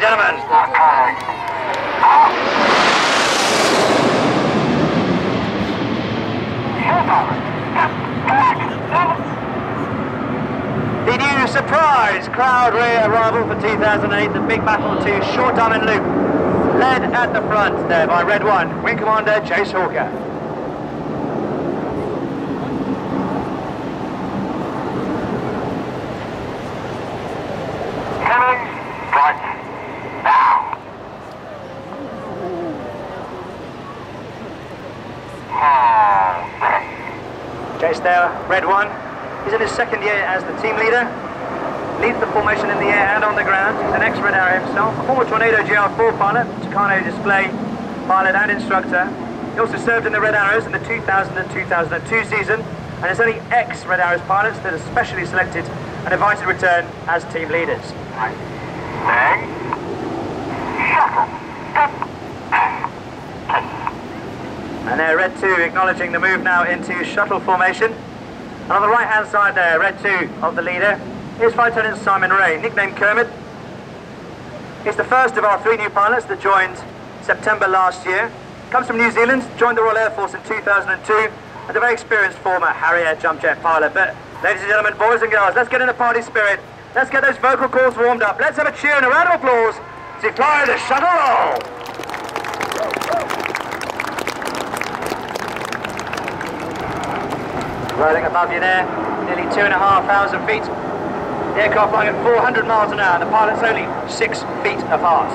gentlemen. The new surprise crowd rear arrival for 2008, the Big Battle 2 short diamond loop, led at the front there by Red 1, Wing Commander Chase Hawker. Chase there, Red 1. He's in his second year as the team leader. Leads the formation in the air and on the ground. He's an ex-Red Arrow himself. Former Tornado GR4 pilot, Tucano display pilot and instructor. He also served in the Red Arrows in the 2000 and 2002 season. And it's only ex-Red Arrows pilots that are specially selected and invited to return as team leaders. And there, Red 2 acknowledging the move now into shuttle formation. And on the right-hand side there, Red 2 of the leader is Flight Lieutenant Simon Ray, nicknamed Kermit. He's the first of our 3 new pilots that joined September last year. Comes from New Zealand, joined the Royal Air Force in 2002, and a very experienced former Harrier jump jet pilot. But, ladies and gentlemen, boys and girls, let's get in the party spirit. Let's get those vocal cords warmed up. Let's have a cheer and a round of applause to fly the shuttle roll. Rolling above you there, nearly 2,500 feet. The aircraft flying at 400 miles an hour, the pilot's only 6 feet apart.